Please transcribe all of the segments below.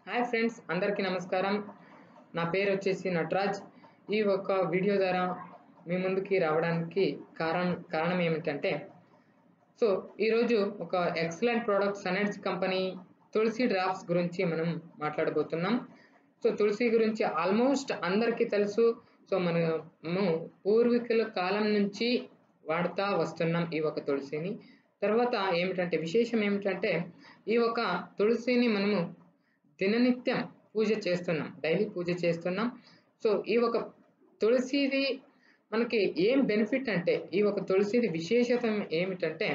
Hi friends, అందరికీ నమస్కారం. నా పేరు వచ్చేసి నటరాజ్. ఈ ఒక వీడియో ద్వారా మీ ముందుకి రావడానికి కారణం ఏమిటంటే, ఈరోజు ఒక ఎక్సలెంట్ ప్రోడక్ట్ సనెట్స్ కంపెనీ తులసి డ్రాప్స్ గురించి మనం మాట్లాడబోతున్నాం. తులసి గురించి ఆల్మోస్ట్ అందరికీ తెలుసు. మనము పూర్వీకుల కాలం నుంచి వాడుతూ వస్తున్నాం ఈ ఒక తులసిని. తర్వాత విశేషం ఏమిటంటే, ఈ ఒక తులసిని మనము దిననిత్యం పూజ చేస్తున్నాం, డైలీ పూజ చేస్తున్నాం. ఈ ఒక తులసిది మనకి ఏం బెనిఫిట్ అంటే, ఈ ఒక తులసిది విశేషత ఏమిటంటే,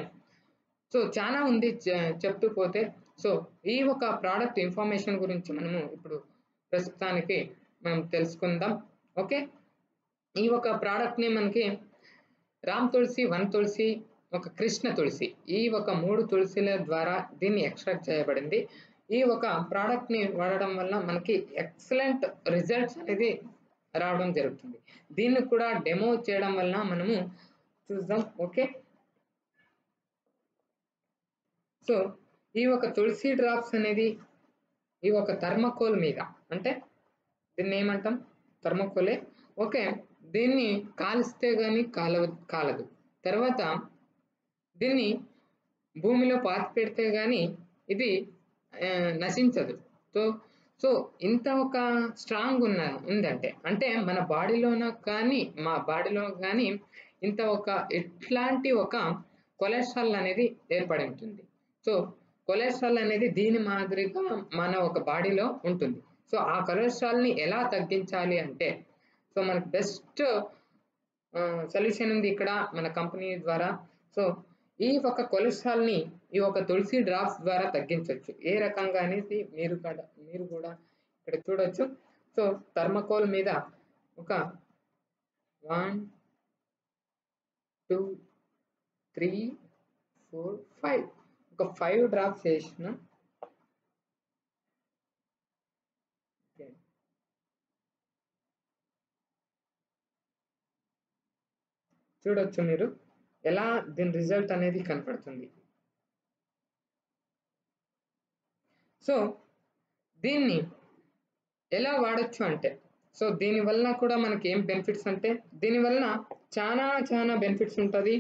చాలా ఉంది చెప్తూ పోతే. ఈ ఒక ప్రోడక్ట్ ఇన్ఫర్మేషన్ గురించి మనము ఇప్పుడు ప్రస్తుతానికి మనం తెలుసుకుందాం. ఓకే, ఈ ఒక ప్రోడక్ట్ని మనకి రామ్ తులసి, వన్ తులసి, ఒక కృష్ణ తులసి, ఈ ఒక 3 తులసిల ద్వారా దీన్ని ఎక్స్ట్రాక్ట్ చేయబడింది. ఈ ఒక ప్రోడక్ట్ని వాడడం వల్ల మనకి ఎక్సలెంట్ రిజల్ట్స్ అనేది రావడం జరుగుతుంది. దీన్ని కూడా డెమో చేయడం వల్ల మనము చూద్దాం. ఓకే, ఈ ఒక తులసి డ్రాప్స్ అనేది ఈ ఒక థర్మకోల్ మీద, అంటే దీన్ని ఏమంటాం, థర్మకోలే. ఓకే, దీన్ని కాలిస్తే కానీ కాలదు. తర్వాత దీన్ని భూమిలో పాతి పెడితే కానీ ఇది నశించదు. ఇంత ఒక స్ట్రాంగ్ ఉందంటే మన బాడీలోన కానీ, మా బాడీలో కానీ ఇంత ఒక ఇట్లాంటి ఒక కొలెస్ట్రాల్ అనేది ఏర్పడి ఉంటుంది. కొలెస్ట్రాల్ అనేది దీని మాదిరిగా మన ఒక బాడీలో ఉంటుంది. ఆ కొలెస్ట్రాల్ని ఎలా తగ్గించాలి అంటే, మనకు బెస్ట్ సొల్యూషన్ ఉంది ఇక్కడ మన కంపెనీ ద్వారా. ఈ ఒక కొలెస్ట్రాల్ని ఈ ఒక తులసి డ్రాప్స్ ద్వారా తగ్గించవచ్చు. ఏ రకంగా అనేది మీరు కూడా ఇక్కడ చూడొచ్చు. థర్మకోల్ మీద ఒక 1 2 3 4 5 ఒక 5 డ్రాప్స్ వేసిన. చూడొచ్చు మీరు ఎలా దీని రిజల్ట్ అనేది కనపడుతుంది. దీన్ని ఎలా వాడచ్చు అంటే, దీనివల్ల కూడా మనకి ఏం బెనిఫిట్స్ అంటే, దీనివల్ల చాలా బెనిఫిట్స్ ఉంటుంది.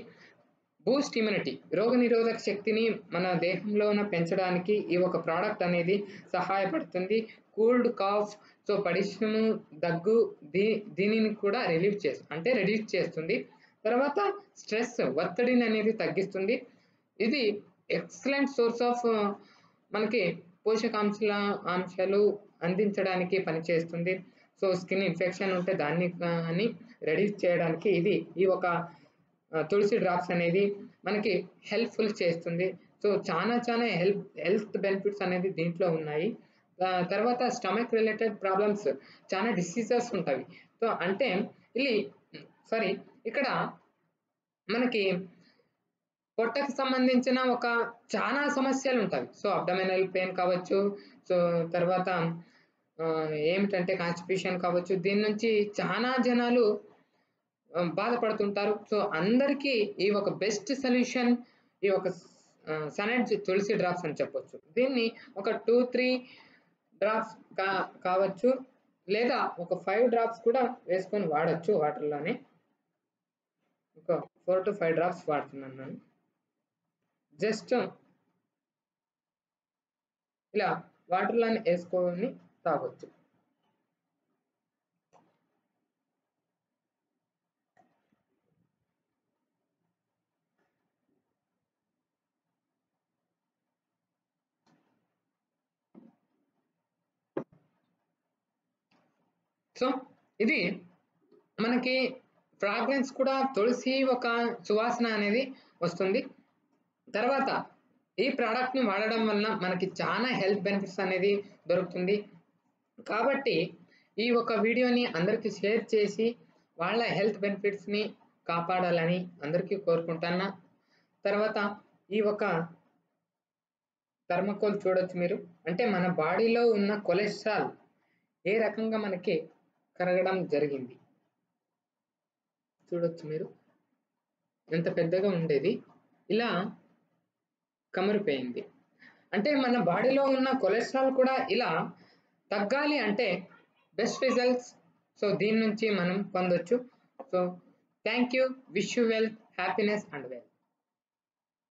బూస్ట్ ఇమ్యూనిటీ, రోగనిరోధక శక్తిని మన దేహంలో పెంచడానికి ఈ ఒక ప్రోడక్ట్ అనేది సహాయపడుతుంది. కూల్డ్ కాఫ్, పడిశము, దగ్గు దీనిని కూడా రెడ్యూస్ చేస్తుంది. తర్వాత స్ట్రెస్, ఒత్తిడిని అనేది తగ్గిస్తుంది. ఇది ఎక్సలెంట్ సోర్స్ ఆఫ్ మనకి పోషకాంశాలు అందించడానికి పనిచేస్తుంది. స్కిన్ ఇన్ఫెక్షన్ ఉంటే దాన్ని కానీ రెడ్యూస్ చేయడానికి ఈ ఒక తులసి డ్రాప్స్ అనేది మనకి హెల్ప్ఫుల్ చేస్తుంది. చాలా హెల్త్ బెనిఫిట్స్ అనేది దీంట్లో ఉన్నాయి. తర్వాత స్టమక్ రిలేటెడ్ ప్రాబ్లమ్స్, చాలా డిసీజెస్ ఉంటాయి. అంటే ఇక్కడ మనకి పొట్టకు సంబంధించిన ఒక చాలా సమస్యలు ఉంటాయి. అబ్డమినల్ పెయిన్ కావచ్చు, తర్వాత ఏమిటంటే కాన్స్టిపేషన్ కావచ్చు. దీని నుంచి చాలా జనాలు బాధపడుతుంటారు. అందరికీ ఈ ఒక బెస్ట్ సొల్యూషన్ ఈ ఒక సనెట్స్ తులసి డ్రాప్స్ అని చెప్పొచ్చు. దీన్ని ఒక 2-3 డ్రాప్స్ కావచ్చు, లేదా ఒక 5 డ్రాప్స్ కూడా వేసుకొని వాడచ్చు. వాటర్లోనే ఒక 4 to 5 డ్రాప్స్ వాడుతున్నాను నేను. జస్ట్ ఇలా వాటర్లోనే వేసుకొని తాగొచ్చు. ఇది మనకి ఫ్రాగ్రెన్స్ కూడా, తులసి ఒక సువాసన అనేది వస్తుంది. తర్వాత ఈ ప్రోడక్ట్ని వాడడం వలన మనకి చాలా హెల్త్ బెనిఫిట్స్ అనేది దొరుకుతుంది. కాబట్టి ఈ ఒక వీడియోని అందరికీ షేర్ చేసి వాళ్ళ హెల్త్ బెనిఫిట్స్ని కాపాడాలని అందరికీ కోరుకుంటున్నా. తర్వాత ఈ ఒక థర్మకోల్ చూడొచ్చు మీరు, అంటే మన బాడీలో ఉన్న కొలెస్ట్రాల్ ఏ రకంగా మనకి కరగడం జరిగింది. చూడొచ్చు మీరు, ఎంత పెద్దగా ఉండేది ఇలా కమిరిపోయింది. అంటే మన బాడీలో ఉన్న కొలెస్ట్రాల్ కూడా ఇలా తగ్గాలి అంటే బెస్ట్ రిజల్ట్స్ సో దీని నుంచి మనం పొందొచ్చు. So thank you, wish you wealth, happiness and wealth.